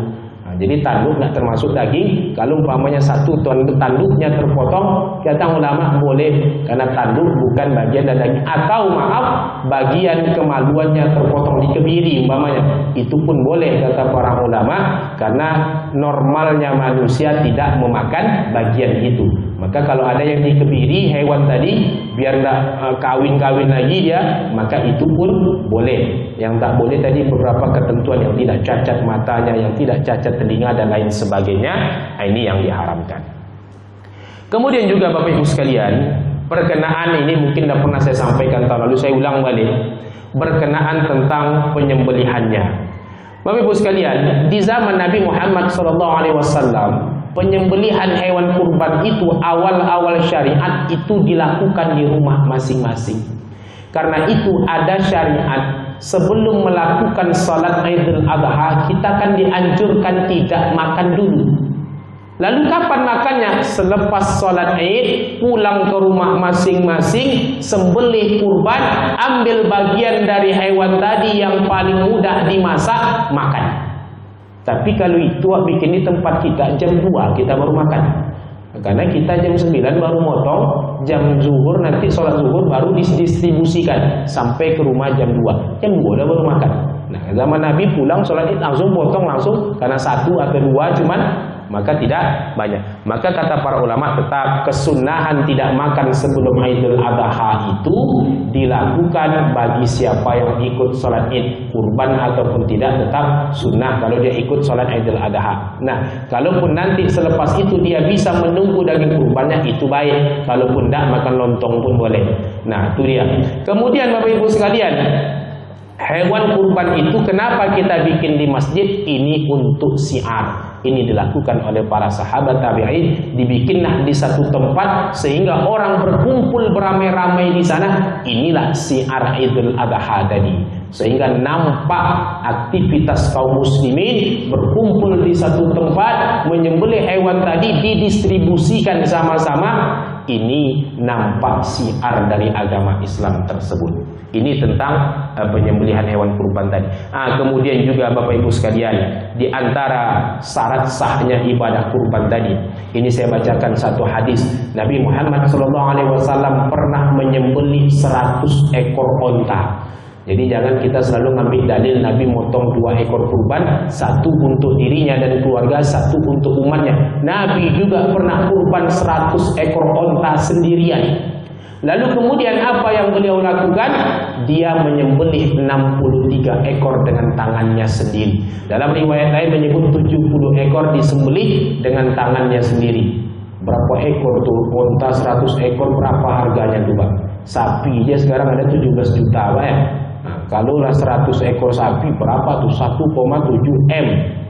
Jadi tanduk nggak termasuk daging. Kalau umpamanya satu ton tanduknya terpotong, kata ulama boleh, karena tanduk bukan bagian dari daging. Atau maaf, bagian kemaluannya terpotong, dikebiri umpamanya, itu pun boleh kata para ulama, karena normalnya manusia tidak memakan bagian itu. Maka kalau ada yang dikebiri hewan tadi, biar nggak kawin-kawin lagi dia, maka itu pun boleh. Yang tak boleh tadi beberapa ketentuan, yang tidak cacat matanya, yang tidak cacat telinga dan lain sebagainya. Ini yang diharamkan. Kemudian juga Bapak Ibu sekalian, perkenaan ini mungkin sudah pernah saya sampaikan tahun lalu, saya ulang balik. Berkenaan tentang penyembelihannya. Bapak Ibu sekalian, di zaman Nabi Muhammad SAW, penyembelihan hewan kurban itu awal-awal syariat itu dilakukan di rumah masing-masing. Karena itu ada syariat, sebelum melakukan salat Idul Adha, kita kan dianjurkan tidak makan dulu. Lalu kapan makannya? Selepas salat Id, pulang ke rumah masing-masing, sembelih kurban, ambil bagian dari hewan tadi yang paling mudah dimasak, makan. Tapi kalau itu bikin di tempat kita jam 2 kita baru makan. Karena kita jam 9 baru motong, jam zuhur nanti sholat zuhur baru didistribusikan sampai ke rumah jam 2. Jam 2 udah baru makan. Nah, zaman Nabi pulang sholat Id langsung potong langsung, karena 1 atau 2 cuman, maka tidak banyak. Maka kata para ulama, tetap kesunahan tidak makan sebelum Idul Adha itu dilakukan bagi siapa yang ikut sholat Id kurban ataupun tidak, tetap sunnah kalau dia ikut sholat Idul Adha. Nah, kalaupun nanti selepas itu dia bisa menunggu daging kurbannya, itu baik. Kalaupun tidak, makan lontong pun boleh. Nah, itu dia. Kemudian Bapak Ibu sekalian, hewan kurban itu kenapa kita bikin di masjid? Ini untuk syiar. Ini dilakukan oleh para sahabat tabi'in, dibikinlah di satu tempat sehingga orang berkumpul beramai-ramai di sana. Inilah syiar Idul Adha tadi. Sehingga nampak aktivitas kaum muslimin berkumpul di satu tempat, menyembelih hewan tadi, didistribusikan sama-sama. Ini nampak syiar dari agama Islam tersebut. Ini tentang penyembelihan hewan kurban tadi. Kemudian juga Bapak Ibu sekalian, di antara syarat sahnya ibadah kurban tadi, ini saya bacakan satu hadis. Nabi Muhammad SAW pernah menyembelih 100 ekor onta. Jadi jangan kita selalu ngambil dalil Nabi motong 2 ekor kurban, 1 untuk dirinya dan keluarga, 1 untuk umatnya. Nabi juga pernah kurban 100 ekor onta sendirian. Lalu kemudian apa yang beliau lakukan? Dia menyembelih 63 ekor dengan tangannya sendiri. Dalam riwayat lain menyebut 70 ekor disembelih dengan tangannya sendiri. Berapa ekor tuh? Onta 100 ekor berapa harganya tuh, Pak? Sapi dia sekarang ada 17 juta, Pak ya. Nah, kalau 100 ekor sapi berapa tuh? 1,7 M.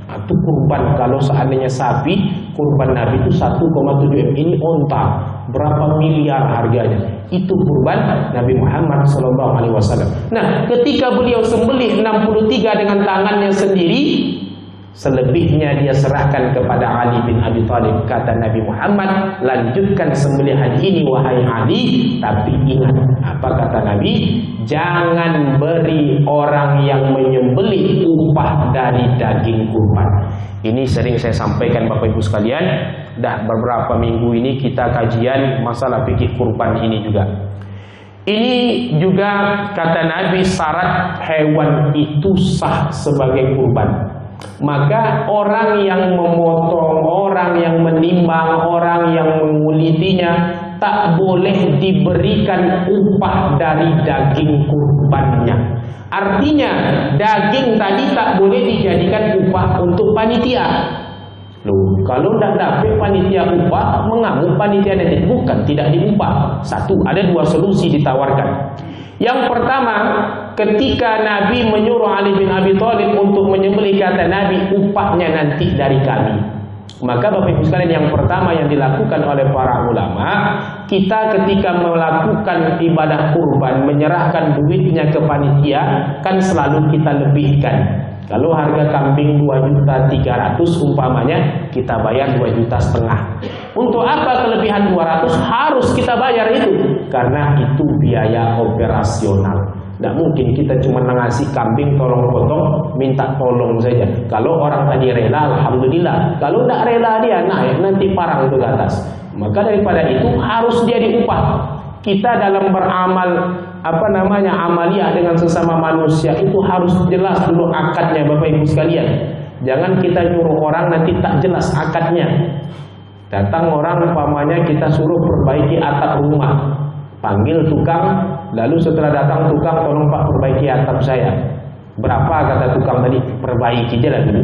Itu kurban. Kalau seandainya sapi, kurban Nabi itu 1,7 M. Ini onta, berapa miliar harganya? Itu kurban Nabi Muhammad SAW. Nah, ketika beliau sembelih 63 dengan tangannya sendiri, selebihnya dia serahkan kepada Ali bin Abi Thalib. Kata Nabi Muhammad, lanjutkan sembelihan ini wahai Ali, tapi ingat apa kata Nabi? Jangan beri orang yang menyembelih upah dari daging kurban. Ini sering saya sampaikan Bapak Ibu sekalian. Dah beberapa minggu ini kita kajian masalah fikih kurban ini juga. Ini juga kata Nabi syarat hewan itu sah sebagai kurban. Maka orang yang memotong, orang yang menimbang, orang yang mengulitinya tak boleh diberikan upah dari daging kurbannya. Artinya daging tadi tak boleh dijadikan upah untuk panitia. Loh, kalau tidak dapat panitia upah, mengamuk panitia nanti. Bukan tidak diupah. Satu, ada dua solusi ditawarkan. Yang pertama, ketika Nabi menyuruh Ali bin Abi Thalib untuk menyembelih, kata Nabi, upahnya nanti dari kami. Maka Bapak Ibu sekalian, yang pertama yang dilakukan oleh para ulama, kita ketika melakukan ibadah kurban, menyerahkan duitnya ke panitia, kan selalu kita lebihkan. Kalau harga kambing 2.300.000 umpamanya, kita bayar 2,5 juta. Untuk apa kelebihan 200 harus kita bayar itu? Karena itu biaya operasional. Tidak mungkin kita cuma ngasih kambing tolong potong, minta tolong saja. Kalau orang tadi rela, alhamdulillah. Kalau tidak rela dia naik nanti parang itu ke atas. Maka daripada itu harus dia diupah. Kita dalam beramal amaliah dengan sesama manusia itu harus jelas dulu akadnya Bapak Ibu sekalian. Jangan kita nyuruh orang nanti tak jelas akadnya. Datang orang umpamanya kita suruh perbaiki atap rumah. Panggil tukang, lalu setelah datang tukang, tolong Pak perbaiki atap saya. Berapa kata tukang tadi? Perbaiki aja lah dulu.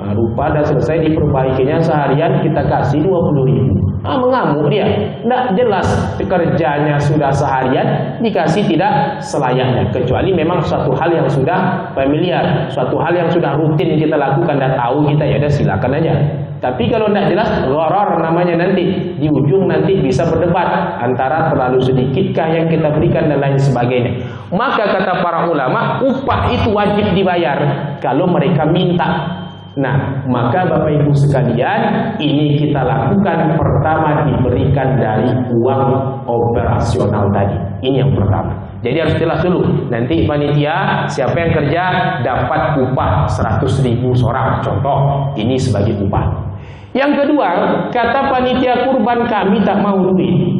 Nah, rupa dah selesai diperbaikinya seharian kita kasih 20.000. Mengamuk dia. Tidak jelas kerjanya sudah seharian dikasih tidak selayaknya. Kecuali memang suatu hal yang sudah familiar, suatu hal yang sudah rutin kita lakukan dan tahu kita, ya udah silakan aja. Tapi kalau tidak jelas, gharar namanya nanti. Di ujung nanti bisa berdebat antara terlalu sedikitkah yang kita berikan dan lain sebagainya. Maka kata para ulama, upah itu wajib dibayar kalau mereka minta. Nah, maka Bapak Ibu sekalian, ini kita lakukan pertama diberikan dari uang operasional tadi. Ini yang pertama. Jadi harus jelas dulu. Nanti panitia siapa yang kerja dapat upah 100.000 seorang. Contoh, ini sebagai upah. Yang kedua, kata panitia kurban kami tak mau duit.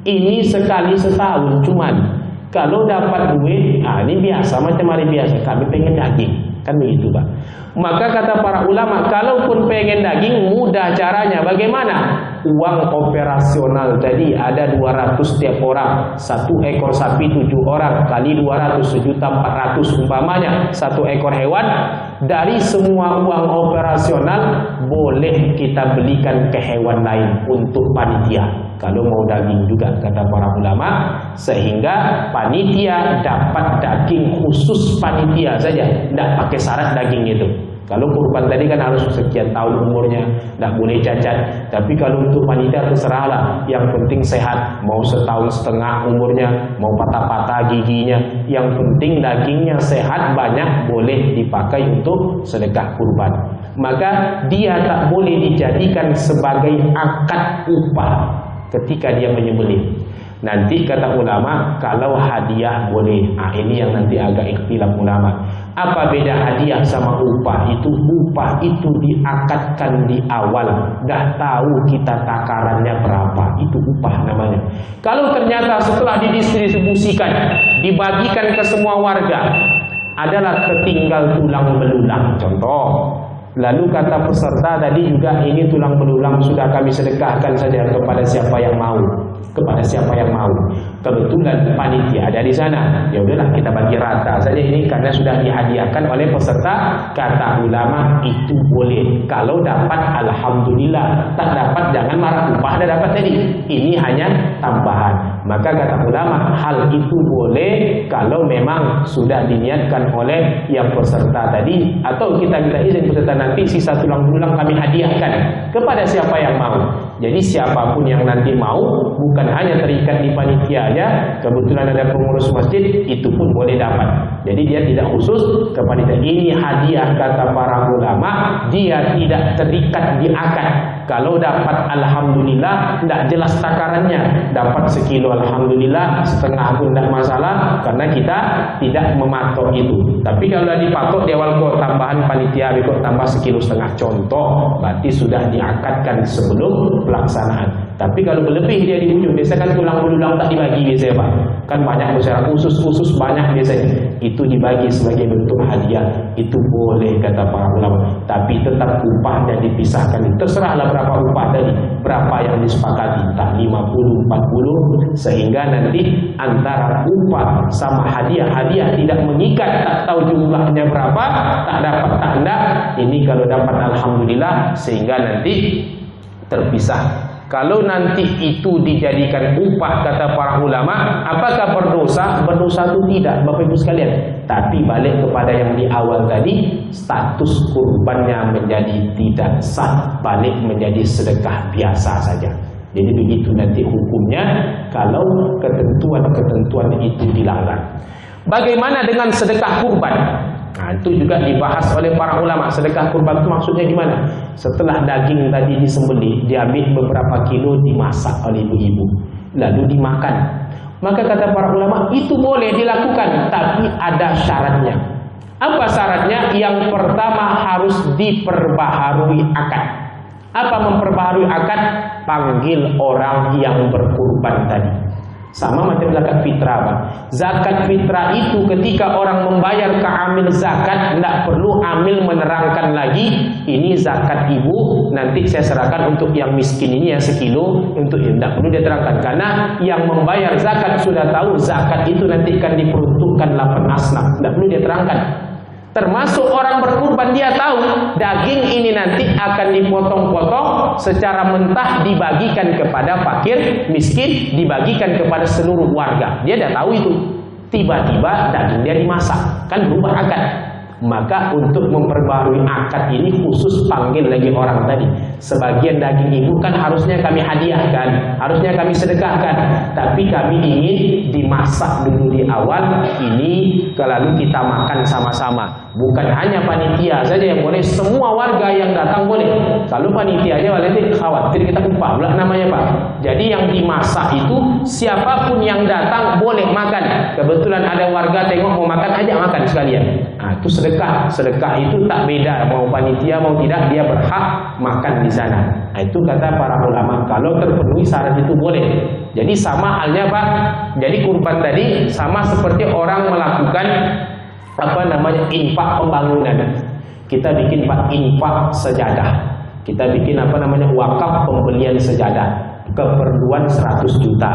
Ini sekali setahun cuman. Kalau dapat duit, ini biasa macam hari biasa. Kami pengen daging. Kan begitu Pak. Maka kata para ulama, kalaupun pengen daging, mudah caranya. Bagaimana? Uang operasional tadi ada 200 tiap orang. 1 ekor sapi 7 orang kali 200, 1.400.000 umpamanya. 1 ekor hewan. Dari semua uang operasional boleh kita belikan ke hewan lain untuk panitia. Kalau mau daging juga kata para ulama, sehingga panitia dapat daging khusus panitia saja, tidak pakai syarat daging itu. Kalau kurban tadi kan harus sekian tahun umurnya, tidak boleh cacat. Tapi kalau untuk panitia terserahlah, yang penting sehat. Mau setahun setengah umurnya, mau patah-patah giginya, yang penting dagingnya sehat, banyak, boleh dipakai untuk sedekah kurban. Maka dia tak boleh dijadikan sebagai akad upah ketika dia menyembelih. Nanti kata ulama, kalau hadiah boleh. Ini yang nanti agak ikhtilaf ulama. Apa beda hadiah sama upah? Upah itu diakadkan di awal, dah tahu kita takarannya berapa, itu upah namanya. Kalau ternyata setelah didistribusikan, dibagikan ke semua warga, adalah ketinggal tulang belulang, contoh. Lalu kata peserta tadi juga, ini tulang belulang sudah kami sedekahkan saja kepada siapa yang mau. Kepada siapa yang mau. Kebetulan panitia ada di sana, ya udahlah kita bagi rata saja ini karena sudah dihadiahkan oleh peserta. Kata ulama itu boleh. Kalau dapat alhamdulillah, tak dapat jangan marah, upah ada dapat tadi. Ini hanya tambahan. Maka kata ulama, hal itu boleh kalau memang sudah diniatkan oleh yang peserta tadi, atau kita minta izin peserta, nanti sisa tulang belulang kami hadiahkan kepada siapa yang mau. Jadi siapapun yang nanti mau, bukan hanya terikat di panitianya, kebetulan ada pengurus masjid, itu pun boleh dapat. Jadi dia tidak khusus ke panitia. Ini hadiah kata para ulama, dia tidak terikat di akad. Kalau dapat alhamdulillah, tidak jelas takarannya. Dapat sekilo alhamdulillah, setengah pun tidak masalah, karena kita tidak mematok itu. Tapi kalau dipatok di awal kok tambahan panitia kok tambah sekilo setengah contoh, berarti sudah diakadkan sebelum pelaksanaan. Tapi kalau berlebih dia di ujung, biasa kan tulang belulang tak dibagi biasanya Pak. Kan banyak masyarakat khusus banyak biasanya. Itu dibagi sebagai bentuk hadiah. Itu boleh kata para ulama. Tapi tetap upahnya dipisahkan. Terserahlah berapa upah tadi, berapa yang disepakati, tak 50, 40, sehingga nanti antara upah sama hadiah tidak mengikat, tak tahu jumlahnya berapa, tak dapat tak enggak. Ini kalau dapat alhamdulillah, sehingga nanti terpisah. Kalau nanti itu dijadikan upah kata para ulama, apakah berdosa? Berdosa itu tidak, Bapak Ibu sekalian. Tapi balik kepada yang di awal tadi, status kurbannya menjadi tidak sah, balik menjadi sedekah biasa saja. Jadi begitu nanti hukumnya kalau ketentuan-ketentuan itu dilanggar. Bagaimana dengan sedekah kurban? Nah, itu juga dibahas oleh para ulama. Sedekah kurban itu maksudnya gimana? Setelah daging tadi disembelih, diambil beberapa kilo, dimasak oleh ibu-ibu, lalu dimakan. Maka kata para ulama, itu boleh dilakukan, tapi ada syaratnya. Apa syaratnya? Yang pertama harus diperbaharui akad. Apa memperbaharui akad? Panggil orang yang berkurban tadi. Sama macam zakat fitrah, Pak. Zakat fitrah itu ketika orang membayar ke amil zakat, tidak perlu amil menerangkan lagi, ini zakat ibu, nanti saya serahkan untuk yang miskin ini ya sekilo, untuk tidak perlu dia terangkan, karena yang membayar zakat sudah tahu zakat itu nanti akan diperuntukkan 8 asnaf, tidak perlu dia terangkan. Termasuk orang berkurban, dia tahu daging ini nanti akan dipotong-potong secara mentah, dibagikan kepada fakir, miskin, dibagikan kepada seluruh warga. Dia dah tahu itu. Tiba-tiba daging dia dimasak, kan berubah akad. Maka untuk memperbarui akad ini khusus panggil lagi orang tadi. Sebagian daging ibu kan harusnya kami hadiahkan, harusnya kami sedekahkan, tapi kami ingin dimasak dulu di awal ini, lalu kita makan sama-sama. Bukan hanya panitia saja yang boleh, semua warga yang datang boleh. Kalau panitianya nanti khawatir kita upah pula namanya Pak. Jadi yang dimasak itu siapapun yang datang boleh makan. Kebetulan ada warga tengok mau makan, ajak makan sekalian. Nah, itu sedekah. Sedekah itu tak beda mau panitia mau tidak, dia berhak makan di sana. Nah, itu kata para ulama, kalau terpenuhi syarat itu boleh. Jadi sama halnya Pak. Jadi kurban tadi sama seperti orang melakukan infak pembangunan. Kita bikin infak sejadah. Kita bikin wakaf pembelian sejadah. Keperluan 100 juta.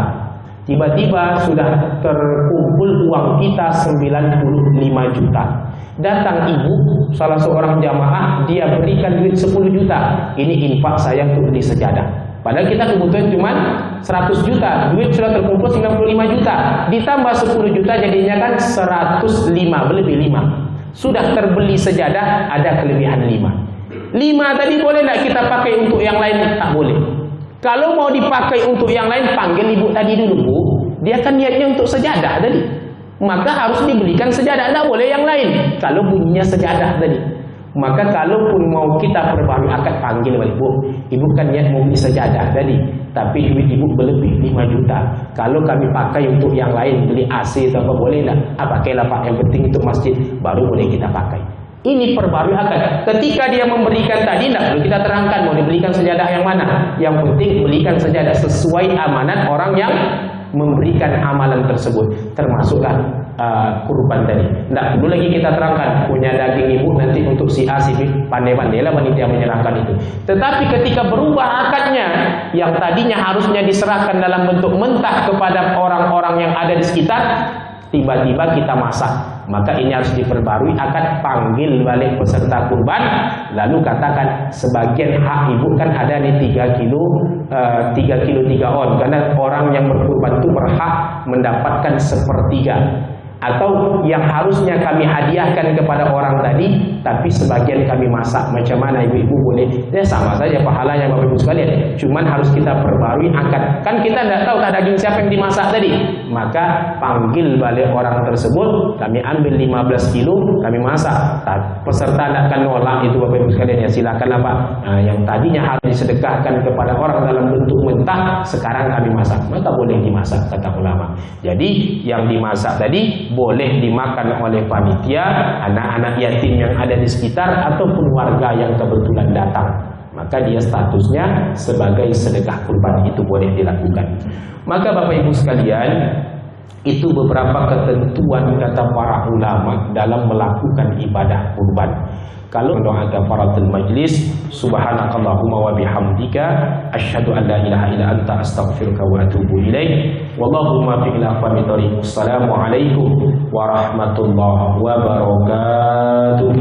Tiba-tiba sudah terkumpul uang kita 95 juta. Datang ibu, salah seorang jamaah, dia berikan duit 10 juta. Ini infak saya untuk beli sejadah. Padahal kita kebutuhan cuma 100 juta. Duit sudah terkumpul 95 juta. Ditambah 10 juta jadinya kan 105, berlebih 5. Sudah terbeli sejadah, ada kelebihan 5. 5 tadi boleh tak kita pakai untuk yang lain? Tak boleh. Kalau mau dipakai untuk yang lain, panggil ibu tadi dulu, Bu. Dia kan niatnya untuk sejadah tadi. Maka harus dibelikan sejadah, tak boleh yang lain. Kalau bunyinya sejadah tadi. Maka kalaupun mau kita perbarui akad, panggil balik, Bu. Ibu kan niat mau beli sejadah tadi, tapi duit ibu berlebih 5 juta. Kalau kami pakai untuk yang lain, beli AC atau apa, boleh tak? Pakailah Pak, yang penting untuk masjid, baru boleh kita pakai. Ini perbarui akad. Ketika dia memberikan tadi, tidak perlu kita terangkan mau dibelikan sejadah yang mana. Yang penting belikan sejadah sesuai amanat orang yang memberikan amalan tersebut. Termasuklah kurban tadi. Tidak perlu lagi kita terangkan punya daging ibu nanti untuk si A, si B, pandai-pandailah panitia menyerahkan itu. Tetapi ketika berubah akadnya, yang tadinya harusnya diserahkan dalam bentuk mentah kepada orang-orang yang ada di sekitar, tiba-tiba kita masak. Maka ini harus diperbarui akad, panggil balik peserta kurban, lalu katakan sebagian hak ibu kan ada nih 3 kilo 3 on, karena orang yang berkurban itu berhak mendapatkan 1/3. Atau yang harusnya kami hadiahkan kepada orang tadi, tapi sebagian kami masak. Macam mana ibu-ibu boleh? Ya sama saja pahalanya Bapak Ibu sekalian. Cuman harus kita perbarui akad. Kan kita tidak tahu daging siapa yang dimasak tadi. Maka panggil balik orang tersebut, kami ambil 15 kilo, kami masak. Peserta tidak akan nolak itu Bapak Ibu sekalian, ya silakan apa. Nah, yang tadinya harus disedekahkan kepada orang dalam bentuk mentah, sekarang kami masak. Maka boleh dimasak kata ulama. Jadi yang dimasak tadi boleh dimakan oleh panitia, anak-anak yatim yang ada di sekitar, ataupun warga yang kebetulan datang. Maka dia statusnya sebagai sedekah kurban, itu boleh dilakukan. Maka Bapak Ibu sekalian, itu beberapa ketentuan kata para ulama dalam melakukan ibadah kurban. Kalau mendoakan faratul majlis, subhanakallahumma wa bihamdika asyhadu an la ilaha illa anta astaghfiruka wa atubu ilaik. Wallahu muwaffiq ila aqwamit thoriq. Assalamualaikum warahmatullahi wabarakatuh.